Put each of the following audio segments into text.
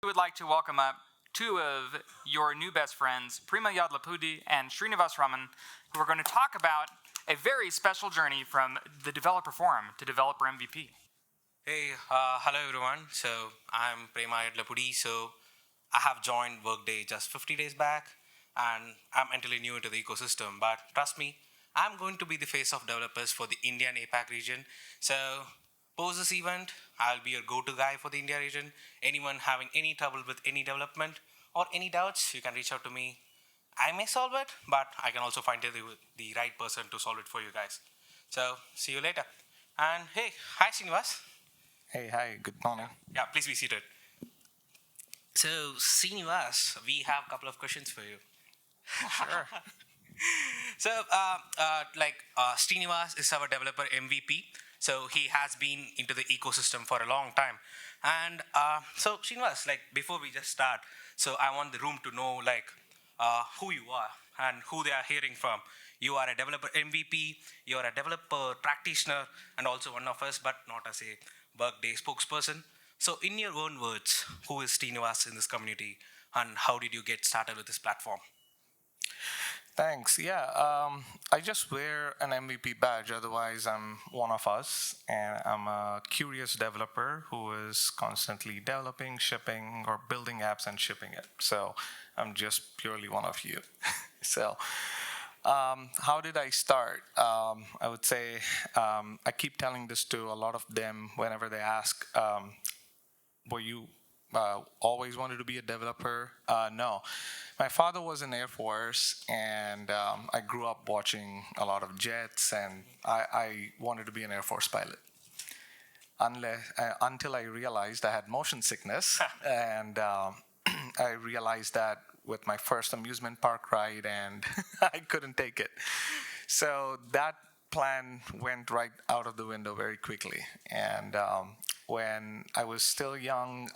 We would like to welcome up two of your new best friends, Prima Yadlapudi and Sreenivas Raman, who are going to talk about a very special journey from the developer forum to developer MVP. Hello everyone. So I'm Prema Lapudi. So I have joined Workday just 50 days back, and I'm entirely new into the ecosystem. But trust me, I'm going to be the face of developers for the India and APAC region. So post this event, I'll be your go-to guy for the India region. Anyone having any trouble with any development or any doubts, you can reach out to me. I may solve it, but I can also find the right person to solve it for you guys. So see you later. And hey, hi Srinivas. Hey, hi, good morning. Yeah, please be seated. So, Srinivas, we have a couple of questions for you. Sure. Srinivas is our developer MVP. So, he has been into the ecosystem for a long time. And Srinivas, before we just start, so I want the room to know, who you are and who they are hearing from. You are a developer MVP, you are a developer practitioner, and also one of us, but not as a Workday spokesperson. So, in your own words, who is Srinivas in this community, and how did you get started with this platform? Thanks. I just wear an MVP badge, otherwise, I'm one of us, and I'm a curious developer who is constantly developing, shipping, or building apps and shipping it. So, I'm just purely one of you. so, how did I start? I would say I keep telling this to a lot of them whenever they ask, were you always wanted to be a developer? No. My father was in Air Force, and I grew up watching a lot of jets, and I wanted to be an Air Force pilot. Until I realized I had motion sickness, and I realized that with my first amusement park ride, and I couldn't take it. So that plan went right out of the window very quickly. And when I was still young,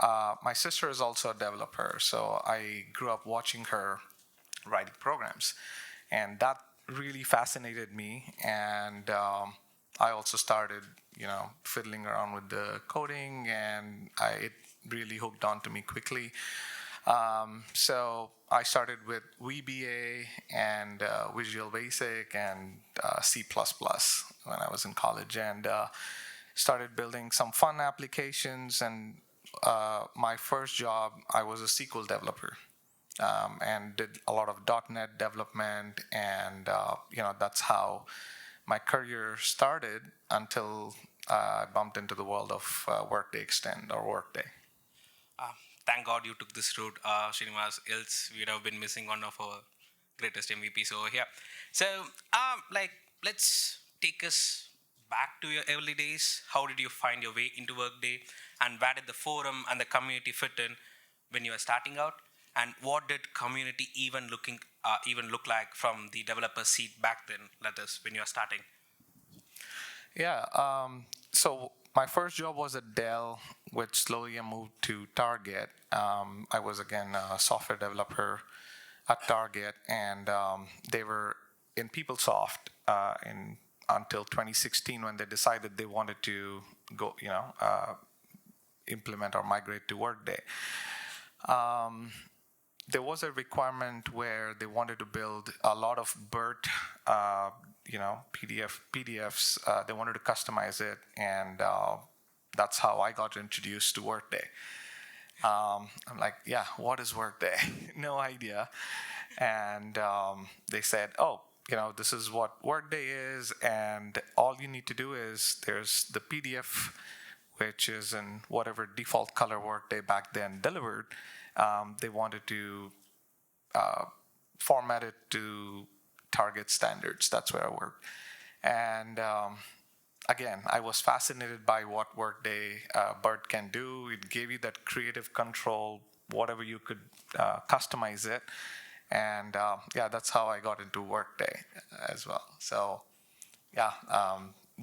my sister is also a developer, so I grew up watching her writing programs, and that really fascinated me. And I also started, fiddling around with the coding, and it really hooked on to me quickly. So I started with VBA and Visual Basic and C++ when I was in college, and started building some fun applications. And my first job, I was a SQL developer, and did a lot of .NET development, and that's how my career started until I bumped into the world of Workday Extend or Workday. Uh, Thank God you took this route, Srinivas, else we'd have been missing one of our greatest MVPs over here. So, let's take us back to your early days. How did you find your way into Workday, and where did the forum and the community fit in when you were starting out? And what did community even look like from the developer seat back then? Let us when you were starting. Yeah. So my first job was at Dell, which slowly I moved to Target. I was again a software developer at Target, and they were in PeopleSoft in until 2016 when they decided they wanted to go, implement or migrate to Workday. There was a requirement where they wanted to build a lot of BERT, PDFs. They wanted to customize it, and that's how I got introduced to Workday. I'm like, yeah, what is Workday? No idea. And they said, oh, this is what Workday is, and all you need to do is there's the PDF, which is in whatever default color Workday back then delivered. They wanted to format it to target standards. That's where I worked. And again, I was fascinated by what Workday BERT can do. It gave you that creative control, whatever you could customize it. And that's how I got into Workday as well. So,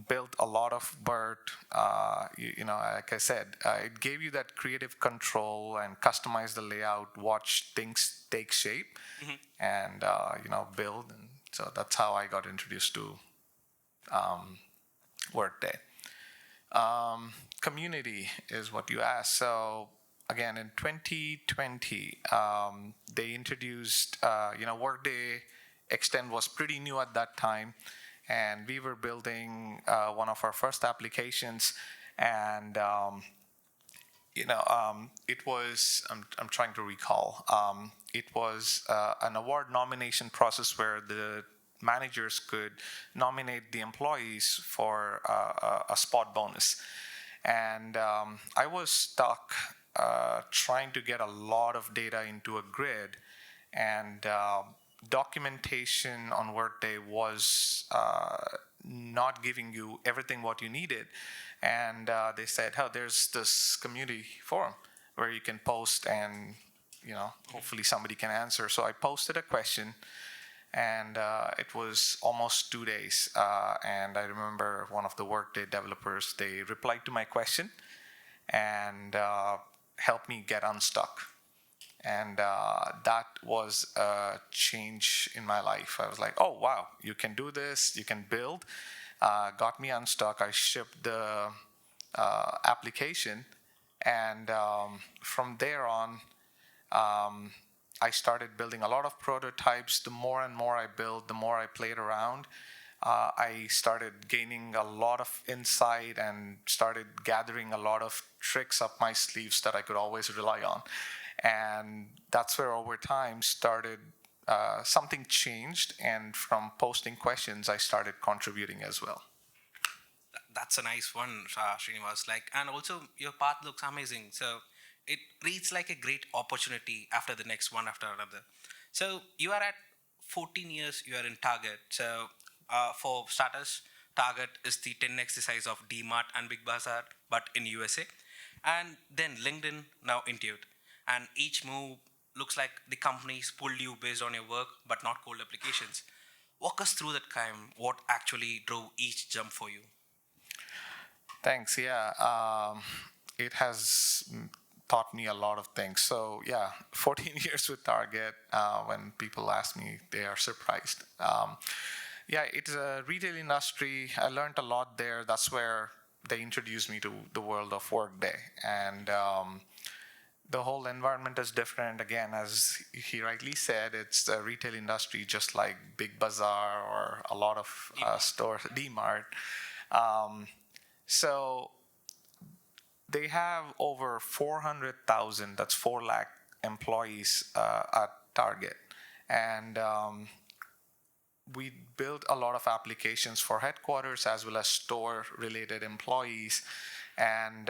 built a lot of BERT. Like I said, it gave you that creative control and customize the layout, watch things take shape, and build. And so that's how I got introduced to Workday. Community is what you asked. So again in 2020, they introduced, Workday Extend was pretty new at that time, and we were building one of our first applications, and it was, I'm trying to recall, it was an award nomination process where the managers could nominate the employees for a spot bonus. And I was stuck trying to get a lot of data into a grid, and documentation on Workday was not giving you everything what you needed. And they said, "Oh, there's this community forum where you can post, and hopefully somebody can answer." So I posted a question, and it was almost 2 days. And I remember one of the Workday developers, they replied to my question and helped me get unstuck. And that was a change in my life. I was like, oh, wow, you can do this, you can build. Got me unstuck. I shipped the application. And from there on, I started building a lot of prototypes. The more and more I built, the more I played around. I started gaining a lot of insight and started gathering a lot of tricks up my sleeves that I could always rely on. And that's where over time something changed. And from posting questions, I started contributing as well. That's a nice one, Srinivas. And also your path looks amazing. So it reads like a great opportunity after the next one after another. So you are at 14 years. You are in Target. So for starters, Target is the 10x the size of DMart and Big Bazaar, but in USA. And then LinkedIn, now Intuit. And each move looks like the companies pulled you based on your work, but not cold applications. Walk us through that time. What actually drove each jump for you? Thanks. Yeah, it has taught me a lot of things. So yeah, 14 years with Target. When people ask me, they are surprised. Yeah, it's a retail industry. I learned a lot there. That's where they introduced me to the world of Workday, and the whole environment is different. Again, as he rightly said, it's a retail industry, just like Big Bazaar or a lot of stores, DMart. So they have over 400,000, that's 4 lakh employees at Target. And we built a lot of applications for headquarters as well as store-related employees. And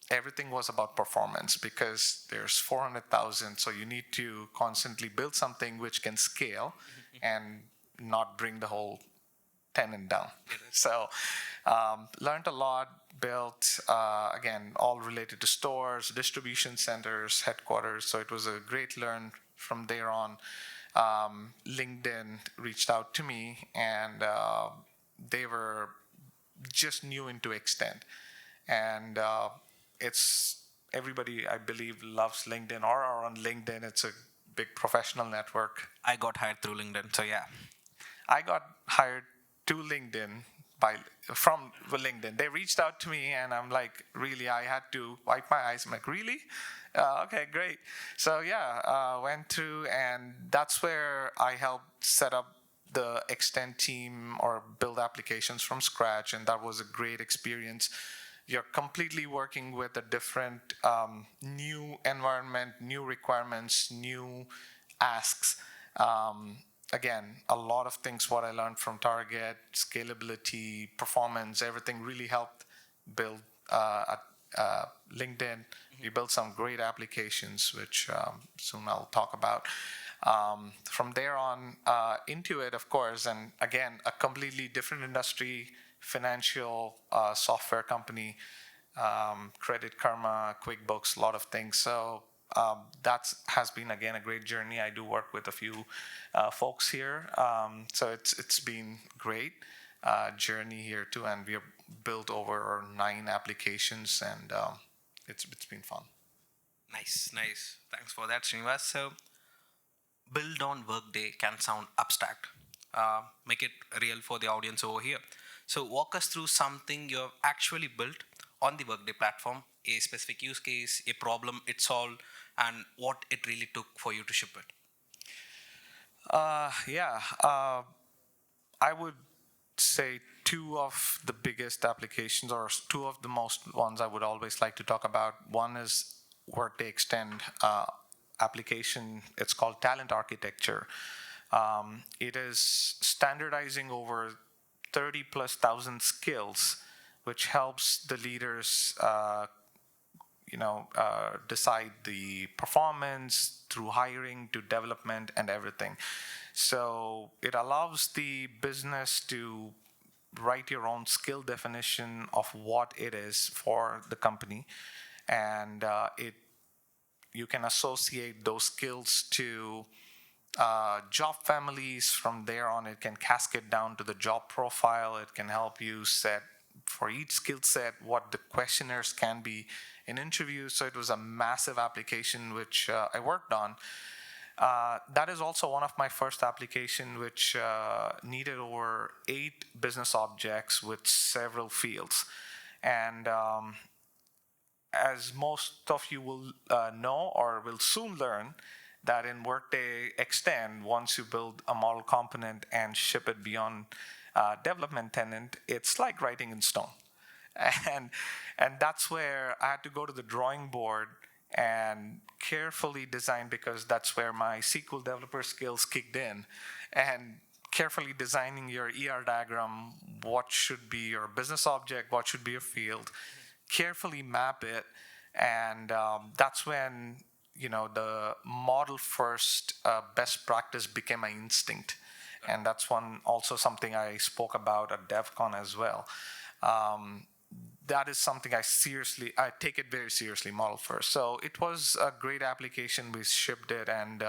everything was about performance because there's 400,000, so you need to constantly build something which can scale and not bring the whole tenant down. So learned a lot, built, again, all related to stores, distribution centers, headquarters. So it was a great learn from there on. LinkedIn reached out to me, and they were just new into Extend. And it's everybody, I believe, loves LinkedIn or are on LinkedIn. It's a big professional network. I got hired through LinkedIn, so yeah. I got hired to LinkedIn from LinkedIn. They reached out to me, and I'm like, really, I had to wipe my eyes. I'm like, really? Okay, great. So yeah, went through, and that's where I helped set up the Extend team or build applications from scratch, and that was a great experience. You're completely working with a different new environment, new requirements, new asks. Again, a lot of things what I learned from Target, scalability, performance, everything really helped build at LinkedIn. We built some great applications, which soon I'll talk about. From there on, Intuit, of course, and again, a completely different industry, financial software company, Credit Karma, QuickBooks, a lot of things. So that has been, again, a great journey. I do work with a few folks here. So it's been great journey here too. And we have built over 9 applications, and it's been fun. Nice. Thanks for that, Srinivas. So build on Workday can sound abstract. Make it real for the audience over here. So walk us through something you've actually built on the Workday platform, a specific use case, a problem it solved, and what it really took for you to ship it? Yeah, I would say two of the biggest applications, or two of the most ones I would always like to talk about. One is Workday Extend application. It's called Talent Architecture. It is standardizing over 30 plus thousand skills, which helps the leaders decide the performance through hiring to development and everything. So it allows the business to write your own skill definition of what it is for the company, and it you can associate those skills to job families. From there on, it can cascade down to the job profile. It can help you set for each skill set what the questionnaires can be in interviews. So it was a massive application which I worked on. That is also one of my first application, which needed over 8 business objects with several fields. And as most of you will know or will soon learn, that in Workday Extend, once you build a model component and ship it beyond development tenant, it's like writing in stone. And, and that's where I had to go to the drawing board and carefully design, because that's where my SQL developer skills kicked in, and carefully designing your ER diagram, what should be your business object, what should be a field, carefully map it, and that's when the model first best practice became my instinct, and that's one also something I spoke about at DevCon as well. That is something I take it very seriously, model first. So it was a great application. We shipped it, and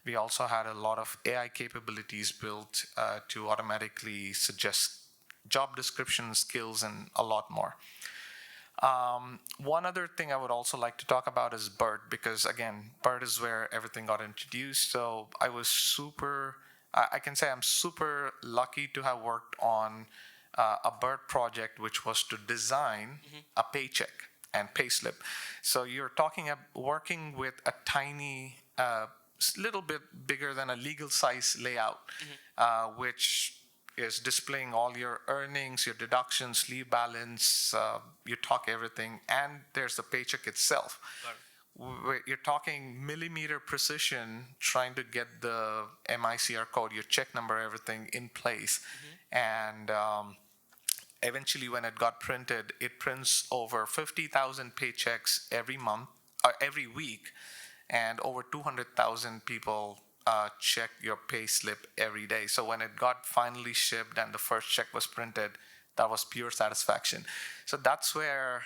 we also had a lot of AI capabilities built to automatically suggest job descriptions, skills, and a lot more. One other thing I would also like to talk about is BERT, because again, BERT is where everything got introduced. So I can say I'm super lucky to have worked on a BERT project, which was to design a paycheck and payslip. So you're working with a tiny, little bit bigger than a legal size layout, which is displaying all your earnings, your deductions, leave balance, you talk everything, and there's the paycheck itself. You're talking millimeter precision, trying to get the MICR code, your check number, everything in place. And eventually, when it got printed, it prints over 50,000 paychecks every week, and over 200,000 people check your pay slip every day. So when it got finally shipped and the first check was printed, that was pure satisfaction. So that's where,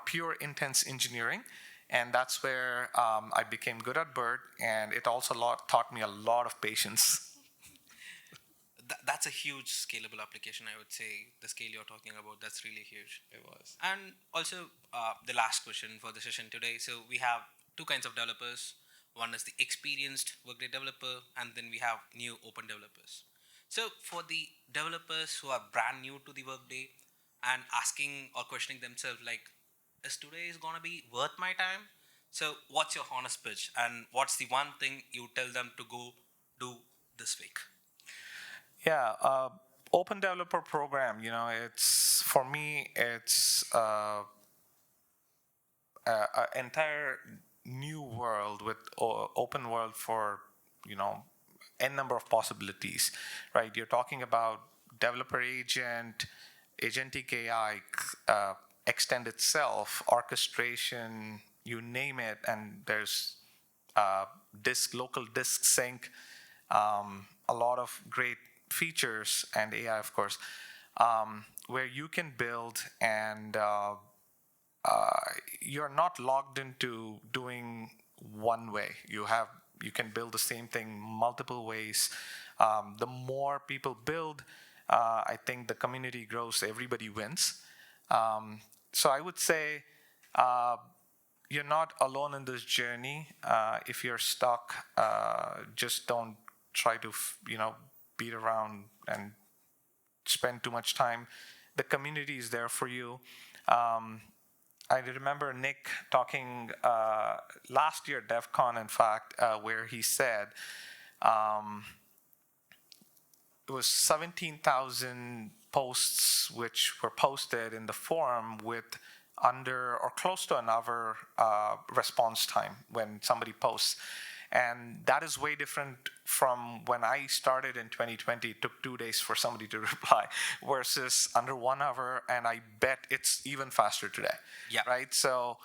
pure intense engineering, and that's where I became good at BERT, and it also taught me a lot of patience. That's a huge scalable application, I would say. The scale you're talking about, that's really huge. It was. And also, the last question for the session today. So we have two kinds of developers. One is the experienced Workday developer, and then we have new open developers. So for the developers who are brand new to the Workday and asking or questioning themselves, like, is today is gonna be worth my time? So what's your honest pitch, and what's the one thing you tell them to go do this week? Yeah, open developer program. It's for me. It's an entire new world with open world for n number of possibilities. Right? You're talking about developer agent, agentic AI, extend itself, orchestration, you name it, and there's local disk sync, a lot of great features, and AI, of course, where you can build, and you're not logged into doing one way. You can build the same thing multiple ways. The more people build, I think the community grows. Everybody wins. So I would say you're not alone in this journey. If you're stuck, just don't try to beat around and spend too much time. The community is there for you. I remember Nick talking last year at DevCon, in fact, where he said it was 17,000 posts which were posted in the forum with under or close to an hour response time when somebody posts. And that is way different from when I started in 2020. It took 2 days for somebody to reply versus under 1 hour. And I bet it's even faster today. Yeah. Right. So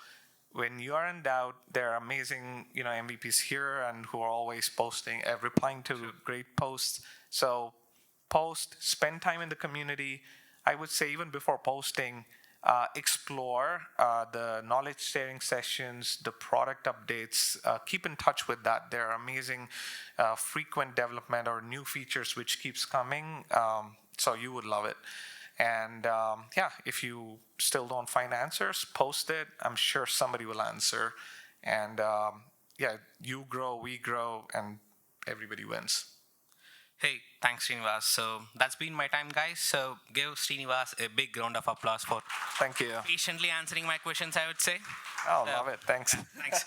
when you are in doubt, there are amazing, MVPs here and who are always posting, replying to great posts. So post, spend time in the community. I would say even before posting, explore the knowledge sharing sessions, the product updates. Keep in touch with that. There are amazing frequent development or new features which keeps coming. So you would love it. And if you still don't find answers, post it. I'm sure somebody will answer. And you grow, we grow, and everybody wins. Hey, thanks, Srinivas. So that's been my time, guys. So give Srinivas a big round of applause for Thank you. patiently answering my questions, I would say. Oh, love it. Thanks. Thanks.